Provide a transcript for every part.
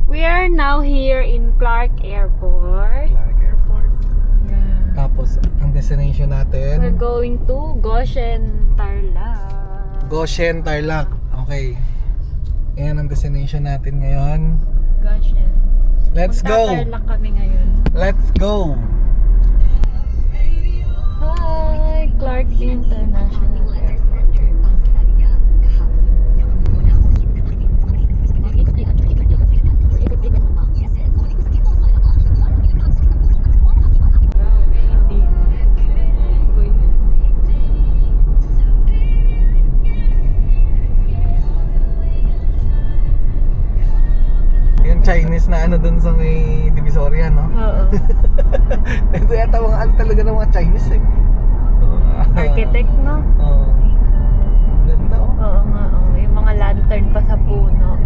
We are now here in Clark Airport. Clark Airport. Yeah. Tapos, ang destination We're natin, going to Goshen, Tarlac. Goshen, Tarlac. Okay. Ayan ang destination natin ngayon. Goshen. Let's go! Magta-Tarlac kami ngayon. Let's go! Hi, Clark International Airport. Yung Chinese na ano dun sa may Divisoria, no? Oo. Ito yata mga ano talaga ng mga Chinese eh. Architect, no? Oo. Ganda oh. Oo nga, oh. Yung mga lantern pa sa puno.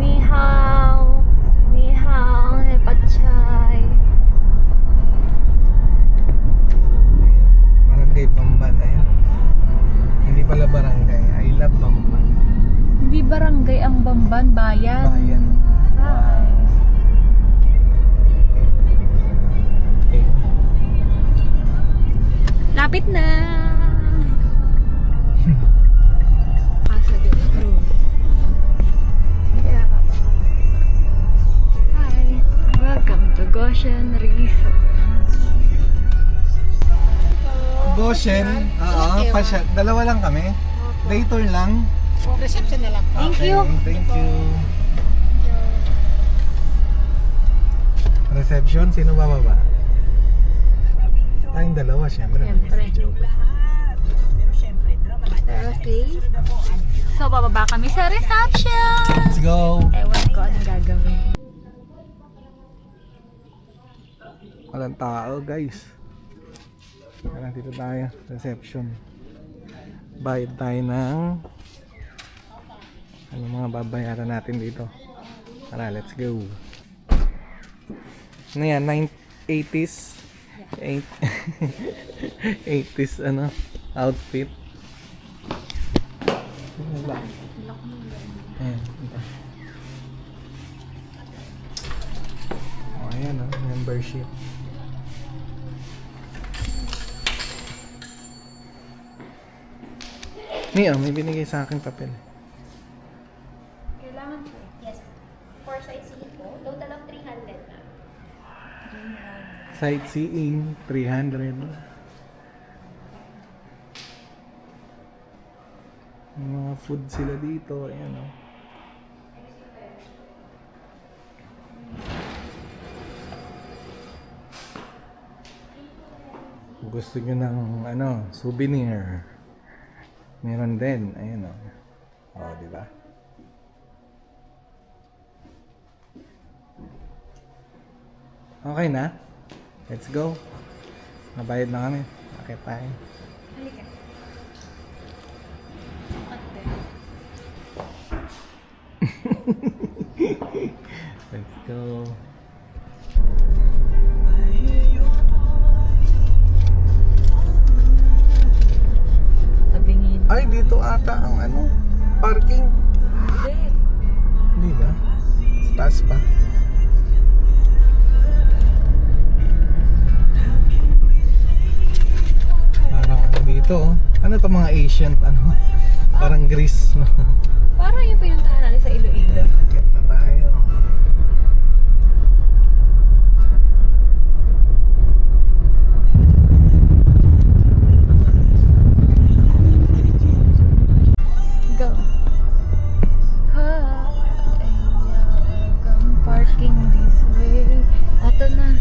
Ni hao, nepachay. Barangay Bamban, ayun. Hindi pala barangay, I love Bamban. Hindi barangay ang Bamban, bayan. Bayan. Hi. Okay. Lapit na. Casa de la Cruz. Yeah. Hi. Welcome to Goshen Resort. Goshen, oo, pasya. Dalawa lang kami. Day tour lang. Reception na lang. Thank Okay, you. Thank you. Reception, sino bababa? Tayong dalawa, syempre. Syempre. Joke. Okay. So, bababa kami sa reception. Let's go! Ewan ko anong gagawin. Walang tao, guys. Kaya dito tayo, reception. Bayad tayo ng ano mga babayaran natin dito. Tara, let's go. Ano yan? 80s? 80s ano? Outfit. Wala. Ayan, ito. Oh, ayan oh, membership. Mia, may binigay sa akin papel. Kailangan ko. Yes. For sightseeing po, total of 300 na. Sightseeing, 300. May mga food sila dito. Ayan o. Gusto nyo ng ano, souvenir. Meron din. Ayan o. O, diba? Okay na? Let's go. Nabayad na kami. Bakit tayo? Halika. Let's go. Tabingin. Ay, dito ata ang ano, parking. Hindi. Hindi ba? Sa taas pa. Parang ano dito, oh. Ano to mga ancient, ano? Parang Greece, no? Parang yung pinuntahan natin sa Iloilo. Get na tayo. Go. Hi. Welcome parking this way. Ato na.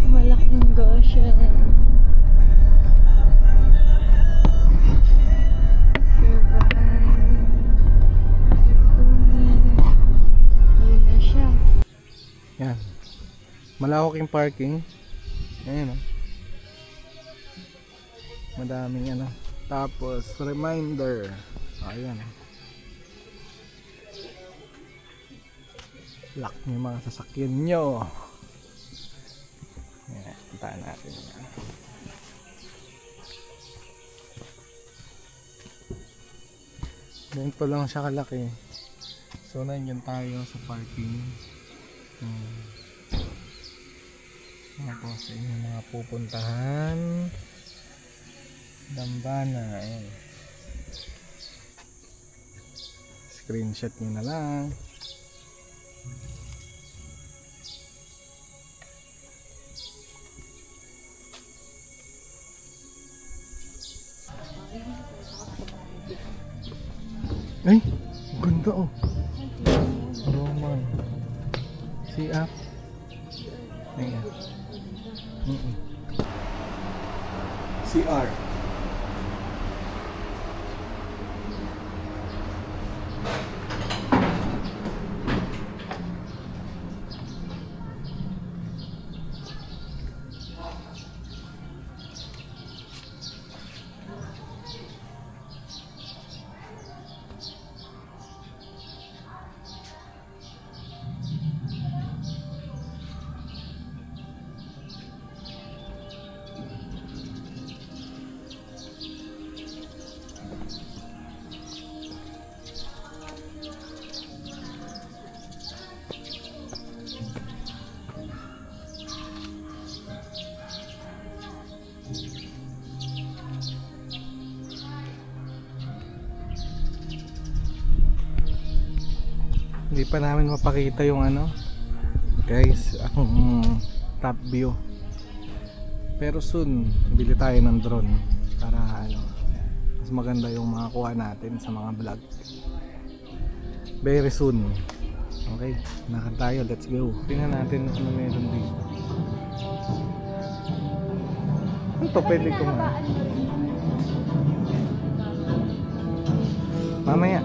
Malaking Goshen. Yun na siya. Yan. Malawak yung parking. Ayan, oh. Madaming ano. Tapos, reminder. Ayan. Lock nyo yung mga sasakyan nyo. Ayan, puntaan natin yan. Ganito lang siya kalaki. So, nandiyan tayo sa parking. Tapos yun yung mga pupuntahan. Dambana. Ayan. Screenshot nyo na lang. Ay, ganda oh. Roman. See up. Ayan. CR. Hindi pa namin mapakita yung ano, guys, ang top view. Pero soon, bili tayo ng drone para ano, mas maganda yung makakuha natin sa mga vlog. Very soon. Okay, nakad tayo, let's go. Tingnan natin ano meron dito. Ito pwede ko mamaya.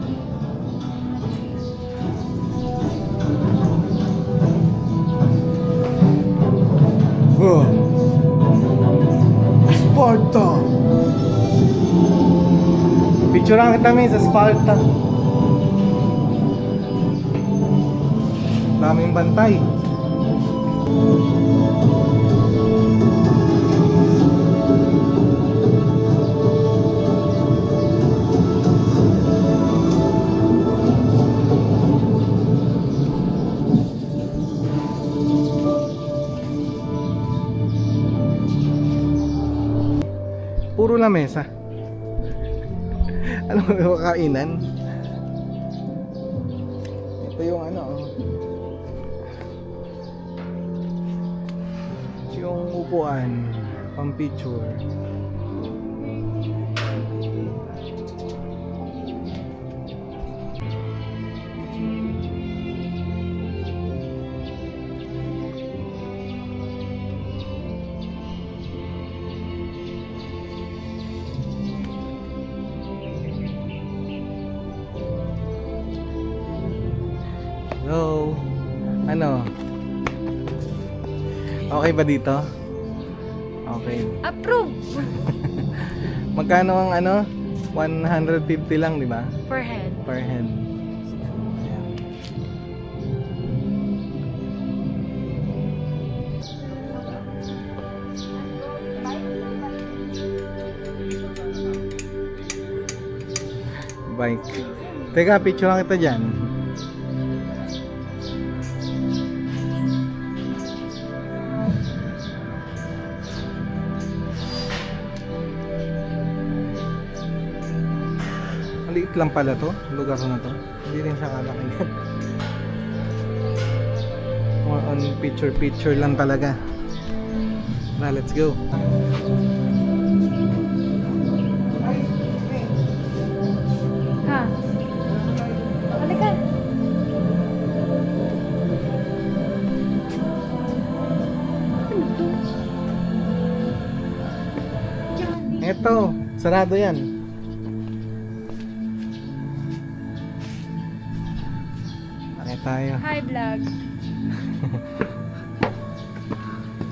Oh. Sparta. Picture lang kita sa Sparta. Daming bantay. Puro lamesa. Ano yung kainan? Ito yung ano, yung upuan, pang picture. Hello. Ano? Okay ba dito? Okay. Approve! Magkano ang ano? 150 lang, di ba? Per head. Per head. Ayan. Bike. Teka, picture lang kita dyan. Maliit lang pala to, lugar na to. Hindi rin siya kalakihan. More on picture lang talaga. Na, let's go. Ha? Halika. Ano to? Eto, sarado yan. Tayo. Hi vlog.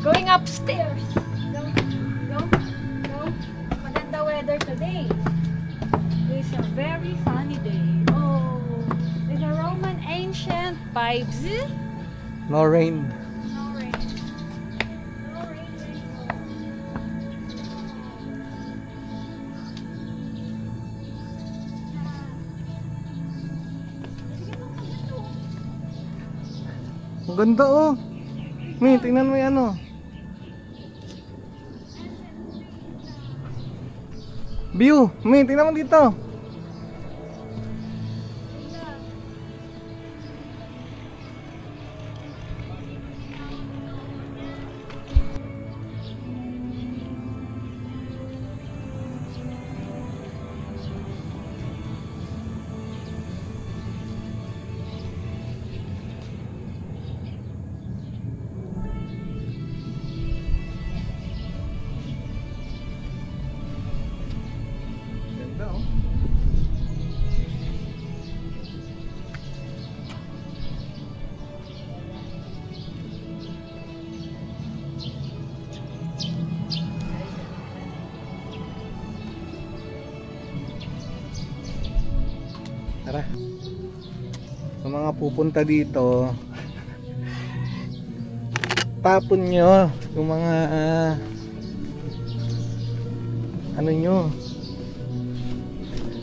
Going upstairs. Go. Maganda weather today. It's a very sunny day. Oh, it's a Roman ancient vibes. No rain. No rain. No rain. Ang ganda oh. May, tingnan mo yan oh. View, may, tingnan mo dito. Ganda oh. Tara. Sa mga pupunta dito, tapon nyo yung mga ano nyo,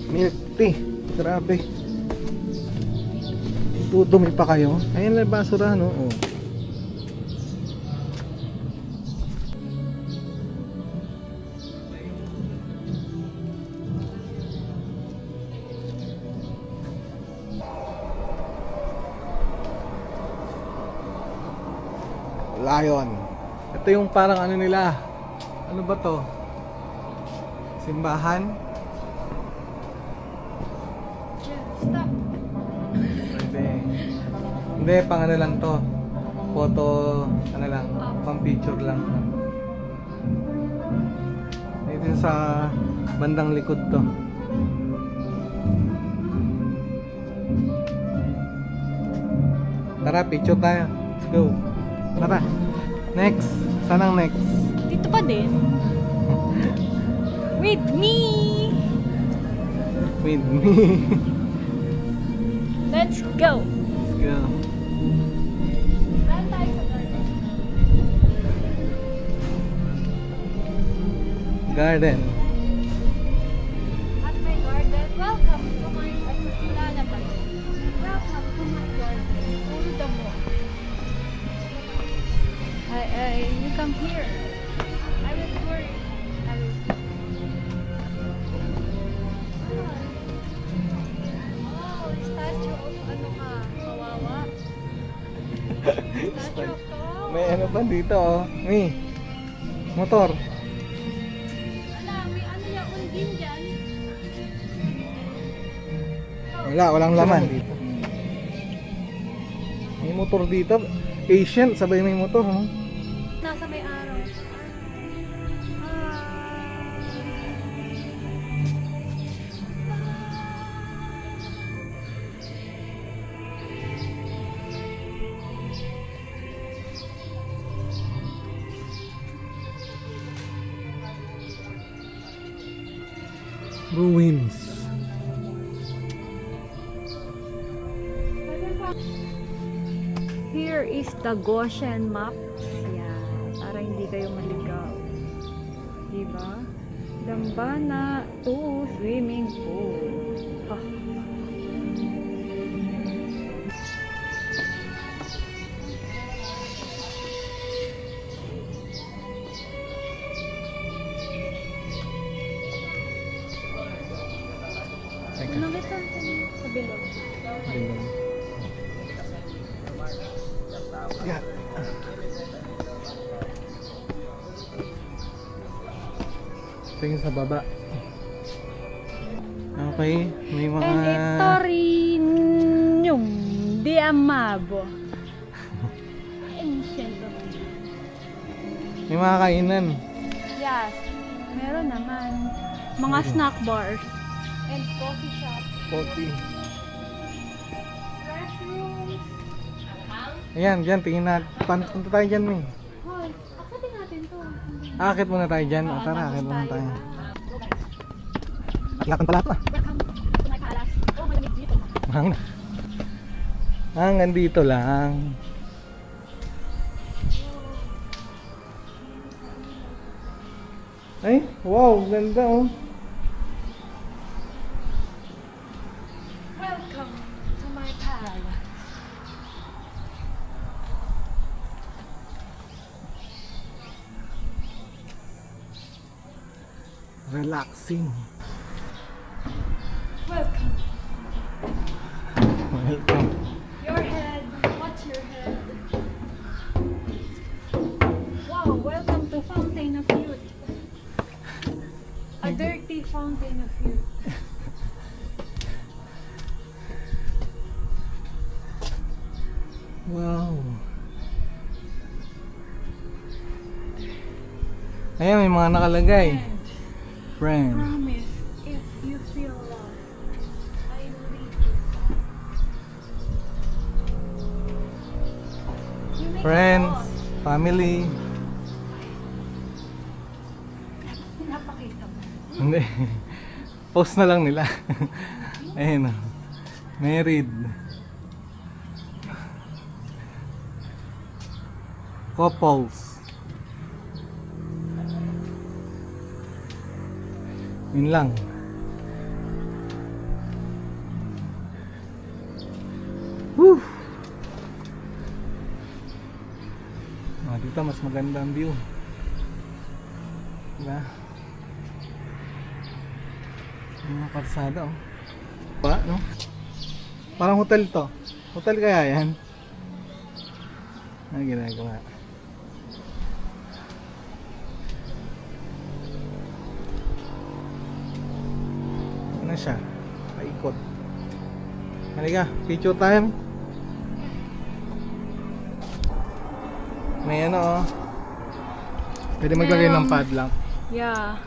milk tea. Grabe, dudumi pa kayo. Ayan na basura no. Oh. Lion. Ito yung parang ano nila. Ano ba to? Simbahan? Stop. Pwede. Hindi, pang ano lang to. Photo, ano lang, pang picture lang. Ito yung sa bandang likod to. Tara, picture tayo. Let's go. Tara. Next. Saan ang next? Dito pa din. With me. With me. Let's go. Let's go. Saan tayo sa garden? Garden. At my garden. Welcome to my wala na ba? Welcome to my garden. Puro damo. You come here. I will tour it. I will. Oh, statue of ano ka? Kawawa. Statue of kawawa. May ano ba dito oh? May motor. Ala, may ano yung undin dyan? Wala, walang laman. May motor dito. Asian, sabay may motor. Oh. Nasa may araw. Ruins. Here is the Goshen map. Ayan, para hindi kayo maligaw. Diba? Dambana to swimming pool. Ah. Teka. Ano kita? Sa bilog. Bilog. Yeah. Tingin sa baba. Okay, may mga And ito rin yung di amabo. Ancient of may mga kainan. Yes, meron naman. Mga snack bars. And coffee shop. Coffee. Restrooms. Ayan, dyan, tingin na. Punta tayo dyan, May. Hoy, akitin natin to. Akit muna tayo dyan. O, tara, akit muna tayo. Akilakan pala ito ah. Welcome to my palace. Oh, malamig dito. Hanggang dito lang. Ay, wow, ganda oh. Welcome to my palace. Relaxing. Welcome. Welcome. Your head. Watch your head. Wow, welcome to Fountain of Youth. A dirty fountain of youth. Wow. Ayan, may mga nakalagay. Friend. Promise, if you feel love, I will lead you. You make Friends. a pause. Family. Pinapakita mo. Hindi. Post na lang nila. Ayun. Married. Couples. Yun lang. Woo! Dito mas maganda ang view. Diba? Yung mga kalsada oh. Pa, no? Parang hotel to. Hotel kaya yan? Ano ginagawa? Ano siya? Paikot. Halika, picture time. May ano oh. Pwede maglagay ng padlock. Yeah.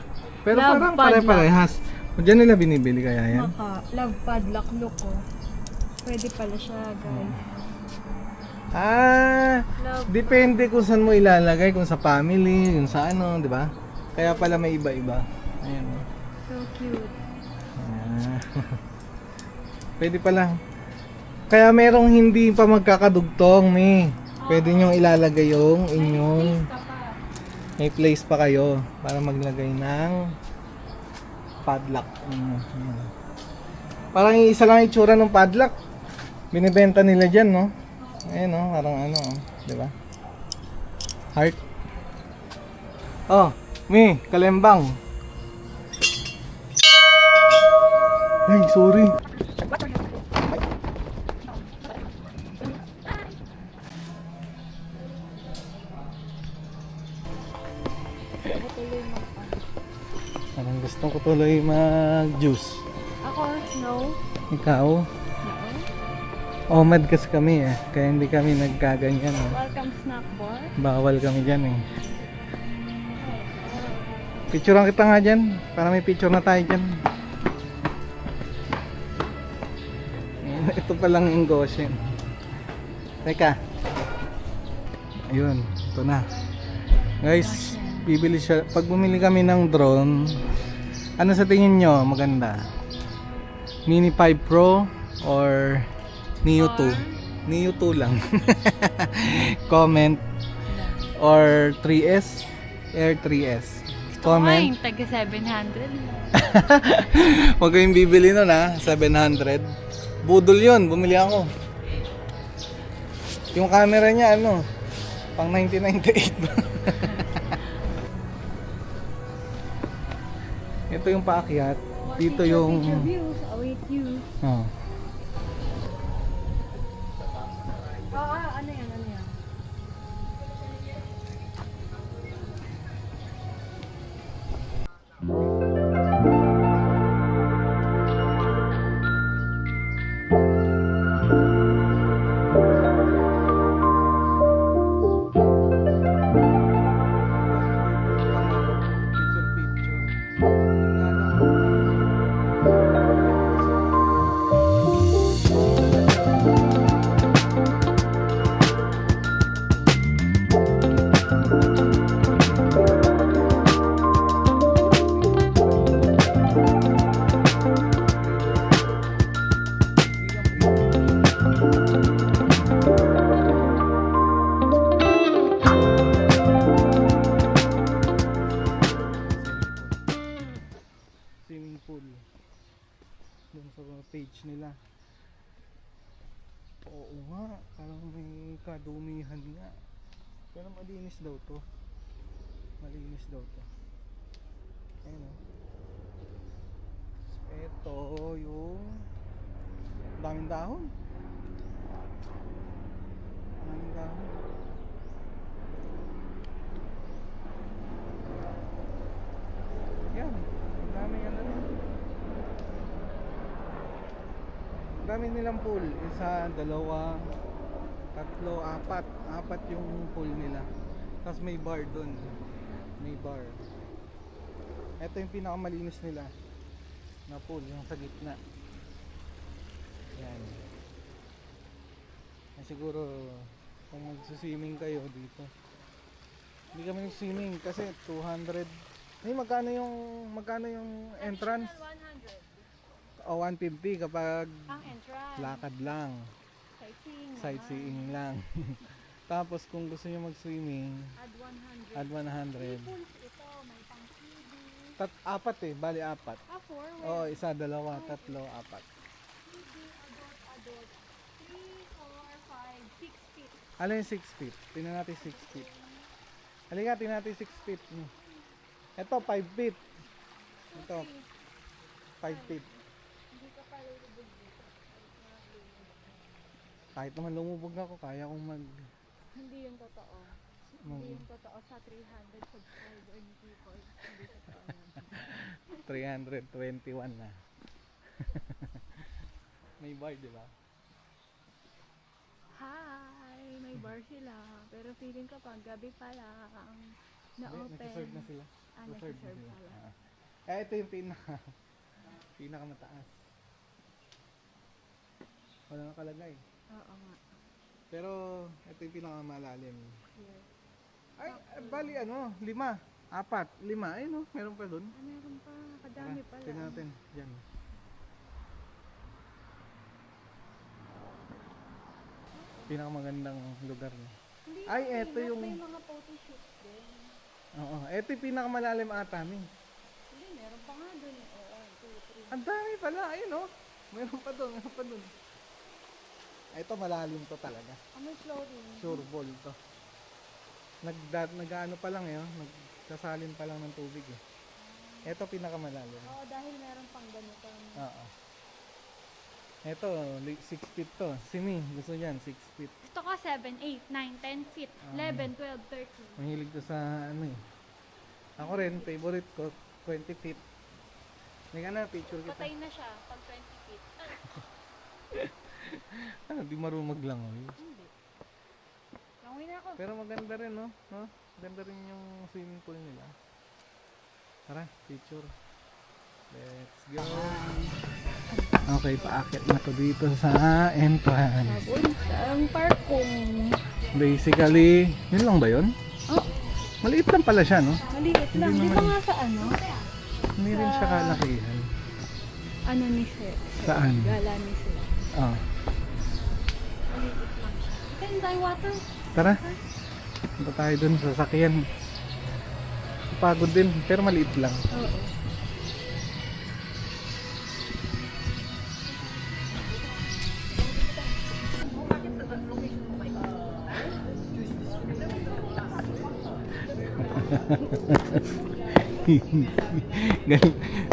Pero Love parang padlock. pare-parehas. O dyan nila binibili kaya yan? Love padlock look oh. Pwede pala siya, guys. Ah, depende kung saan mo ilalagay, kung sa family, kung sa ano, di ba? Kaya pala may iba-iba. Ayan. Oh. So cute. Ah. Pwede pala. Kaya merong hindi pa magkakadugtong, pwede nyo ilalagay yung inyong may place pa kayo para maglagay ng padlock. Parang isa lang itsura ng padlock. Binibenta nila dyan, no? Ayan, no? Parang ano, di ba? Heart. Oh, kalembang. Ay, sorry. Parang gusto ko tuloy mag-juice. Ako, no. Ikaw? No. OMAD kasi kami kaya hindi kami nagkaganyan. Welcome snack bar. Bawal kami dyan Picturean kita nga dyan, para may picture na tayo dyan. Ito palang yung Goshen. Teka. Ayun, ito na. Guys, bibili siya. Pag bumili kami ng drone, ano sa tingin nyo maganda? Mini 5 Pro or Neo 2? Neo 2 lang. Comment. Or 3S? Air 3S. Comment. Taga 700. Huwag kayong bibili nun 700. Budol yun, bumili ako. Yung camera niya pang 1998. Ito yung paakyat. Dito yung Views, await you. oh. Ano yan? Swimming pool dun sa page nila. Oo nga, parang may kadumihan nga, pero malinis daw to. Ayun Ito yung daming dahon. Daming dahon. Yan, ang daming ano rin. Ang dami nilang pool. Isa, dalawa, tatlo, apat. Apat yung pool nila. Tapos may bar dun. May bar. Ito yung pinakamalinis nila na pool, yung sa gitna. Yan. Siguro kung magsuswimming kayo dito. Hindi kami nag-swimming kasi 200. Magkano yung entrance? O 150 kapag Ang entrance. lakad lang. Sightseeing lang. Tapos kung gusto niyo mag-swimming, Add 100. add 100. Pools ito, may pang TV. Apat bali apat. 4. Oo, isa, dalawa, tatlo, apat. TV, adult. 3, 4, 5, 6 feet. Ano yung 6 feet? Tingnan natin 6 feet. Halika, tingnan natin 6 feet. Ito, 5 feet. Ito, 5 feet. Hindi ka pa lulubog dito. Kahit naman lumubog ako, kaya kong Hindi yung totoo. Hindi yung totoo sa 300 subscriber ni people. Hindi totoo yan. 321 na. May bar, di ba? Hi! May bar sila. Pero feeling ko pag gabi pa lang na-open. Nag-serve na sila. Nag-serve na sila. pala. Ito yung pinakamataas. Wala nakalagay. Oo nga. Pero ito yung pinakamalalim. Here. Ay, bali 5, 4, 5. Ay no, meron pa dun. Ah, meron pa. Kadami pala. Tingnan natin. Diyan. Pinakamagandang lugar niya. Hindi Ay, okay, eto not yung- may mga photo shoot din. Oo, ito yung pinakamalalim ata min. Hindi, meron pa nga dun. Oo, 2, 3. Ang dami pala, ayun no. Meron pa dun. Ito malalim to talaga. May flooring. Sure ball to. Nag-ano pa lang nagsasalin pa lang ng tubig eh. Ito pinakamalalim. Oo, dahil meron pang ganito. Oo. Ito, 6 feet to. Si Mi, gusto niyan, 6 feet. Gusto ko 7, 8, 9, 10 feet. 11, 12, 13. Mahilig to sa ano eh. Ako rin, favorite ko, 20 feet. Hindi ka na, picture kita. Patay na siya pag 20 feet. Di marunong maglangoy. Hindi. Langoy na ako. Pero maganda rin, no? Maganda rin yung swimming pool nila. Tara, picture. Let's go. Okay, paakit na to dito sa entrance. Ang park kong Basically, yun lang ba yun? oh, Maliit lang pala siya, no? maliit lang. Hindi Di ba naman. nga sa ano? Hindi rin siya kalakihan. Ano ni Sir? Saan? Gala ni Sir. Oh. Maliit lang siya. Ito yung water. Tara. Punta tayo dun sa sasakyan. Pagod din, pero maliit lang. Oo.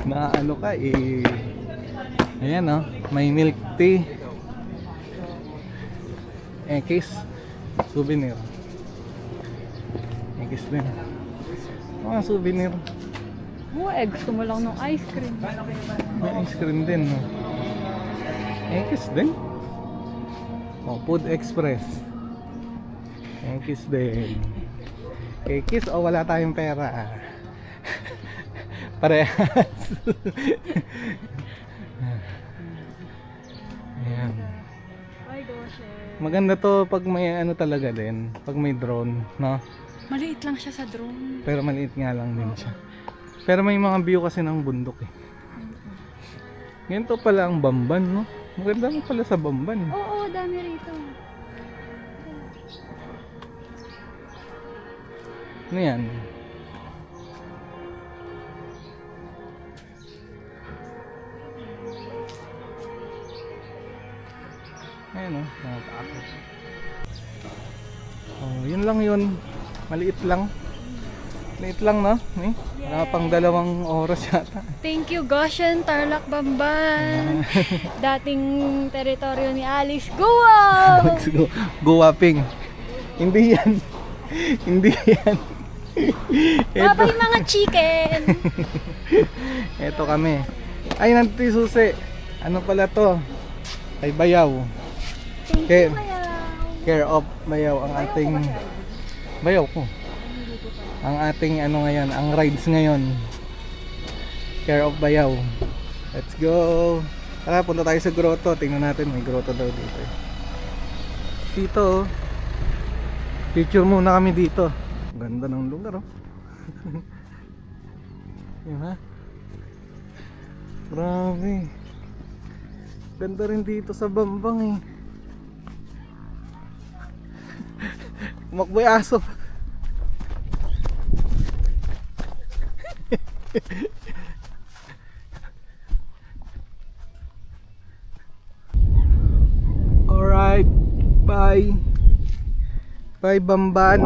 Na ano ka eh. Ayan oh, may milk tea. Ekis souvenir. Ekis din. Mga souvenir. Gusto mo lang ng ice cream. May ice cream din. No? Ekis din. Oh, Food Express. Ekis din. Ekis o wala tayong pera. Parehas. Ayan. Ay, gosh. Maganda to pag may ano talaga din, pag may drone, no? Maliit lang siya sa drone. Pero maliit nga lang din siya. Pero may mga view kasi ng bundok eh. Ganito pala ang Bamban, no? Maganda mo pala sa Bamban. Oo, dami rito. Ano yan? Ayan o, mga paakit. Oh, yun lang yun. Maliit lang. Late lang, no? Eh? Wala pang 2 oras yata. Thank you, Goshen, Tarlac, Bamban. Dating teritoryo ni Alice. Go! Let's go. Go Waping. Hindi yan. Hindi yan. Babay mga chicken! Ito kami. Ay, nandito yung susi. Ano pala to? Ay, Bayaw. Thank Okay. you, Mayaw. Care of Bayaw ang ating... Bayaw ko. Ang ating ano ngayon, ang rides ngayon. Care of Bayaw. Let's go. Tara, punta tayo sa grotto. Tingnan natin, may grotto daw dito. Dito, oh. Picture muna kami dito. Ganda ng lugar, oh. Yun, ha? Grabe. Ganda rin dito sa Bambang, eh. Umakboy aso. Alright, bye. Bye, Bamban.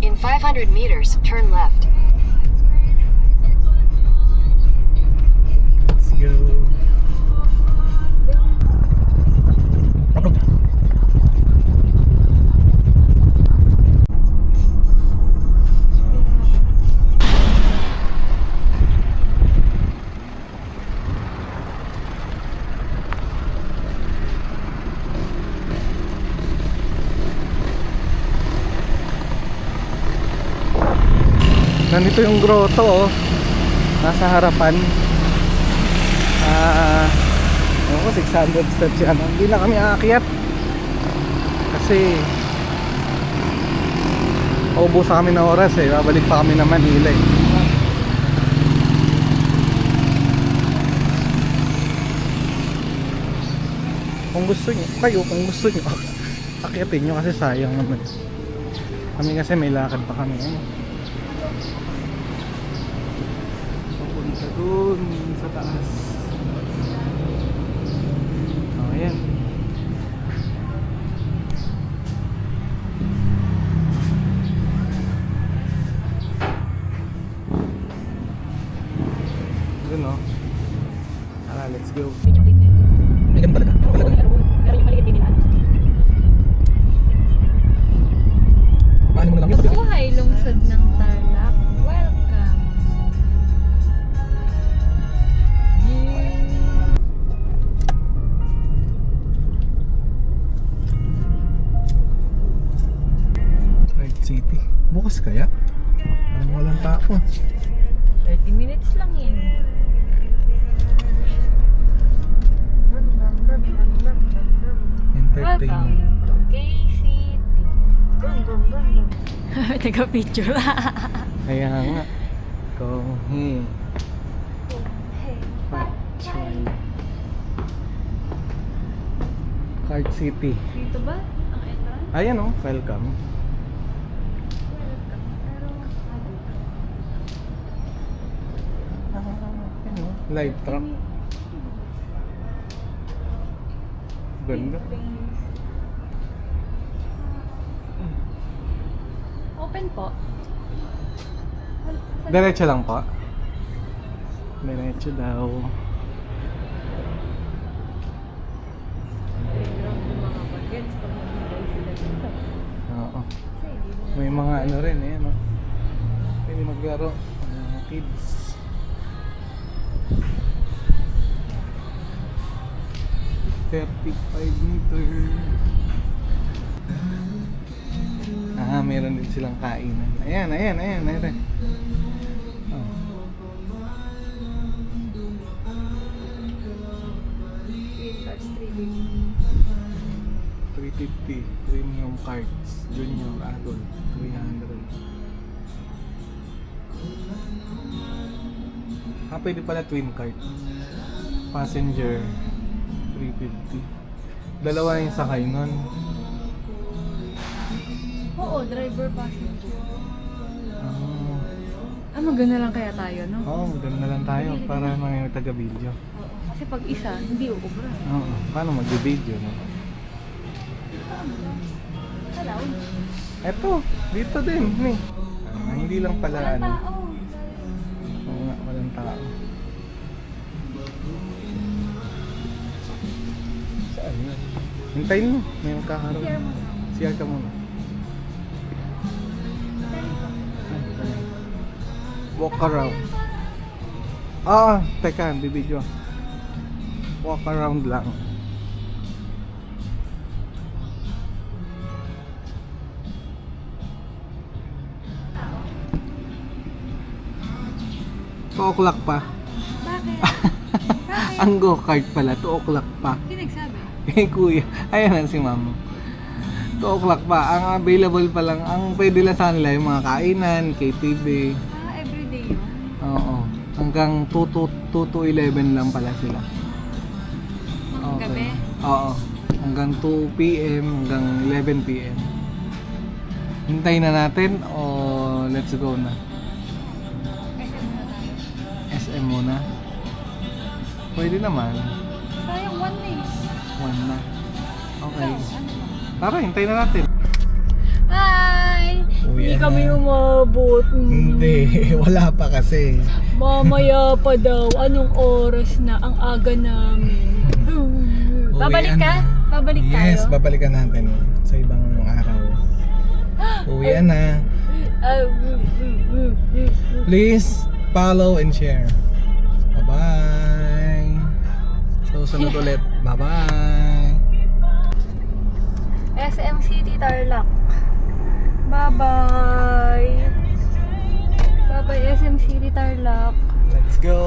In 500 meters, turn left. Let's go. Nandito yung grotto, oh. Nasa harapan. Ano ko, 600 steps yan. Hindi na kami aakyat kasi ubos kami ng oras, eh. Babalik pa kami ng Manila, eh. Kung gusto nyo, kung gusto nyo akyatin nyo kasi sayang naman. Kami kasi may lakad pa kami, eh. Papunta dun sa taas. Oh, ayan. Dun, oh. Tara, let's go. May ganun talaga. Pero yung maliit din nila. Paano mo na lang yun? Buhay lungsod ng Tarlac. Welcome. Right City. Bukas kaya? Parang walang tao. 30 minutes lang yun. Entertainment. Welcome to K-City. Taga picture. Kaya nga. Konghe. Card City. Dito ba? Ang entrance? Ayan, oh, welcome. Ayan, oh, live truck. Ganda. Open po. Diretso lang po. Diretso daw. Playground ng mga bagets pag mag-enjoy sila dito. Oo. Kasi hindi mo May mga ano rin, ayan, oh. Pwede maglaro. Mga kids. $35 meter. Meron din silang kainan. Ayan, ayan, ayan, ayan. Oh. cards 350 premium cards, junior, adult 300. Pwede pala twin card. Passenger 350. Dalawa yung sakay nun. Oo, driver passenger. Ah, Maganda lang kaya tayo, no? Oo, maganda lang tayo para mga taga-video. Oo, kasi Kasi pag isa, hindi uubra. Oo. Paano mag-video, no? Hello? Eto, dito din, ni. Hindi lang pala, Walang ano. tao. Oo nga, walang tao. Saan yun? Hintayin mo, may magkakaroon. Share mo na. Siya ka muna. Walk around. Teka, bibidyo. Walk around lang. Two o'clock pa. Bakit? Ang go-kart pala, 2 o'clock pa. Hindi nagsabi. Eh kuya, ayan na si mama. 2 o'clock pa. Ang available pa lang, ang pwede lang sa kanila yung mga kainan, KTV. Everyday yun. Oo. Hanggang 2 to 11 lang pala sila. Mga gabi. Oo. Hanggang 2 p.m. hanggang 11 p.m. Hintayin na natin o let's go na? SM muna. Pwede naman. Sayang 1 na eh. 1 na. Okay. Ano ba? Tara, hintayin na natin. Hi! Uwi Hindi na. kami umabot. Wala pa kasi. Mamaya pa daw. Anong oras na? Ang aga namin. Babalik ka? Babalik tayo? Yes, babalikan natin sa ibang araw. Uwian na. Please follow and share. Bye-bye. So, sunod ulit. Bye-bye. SM City Tarlac. Bye-bye. Bye-bye SM City Tarlac. Let's go.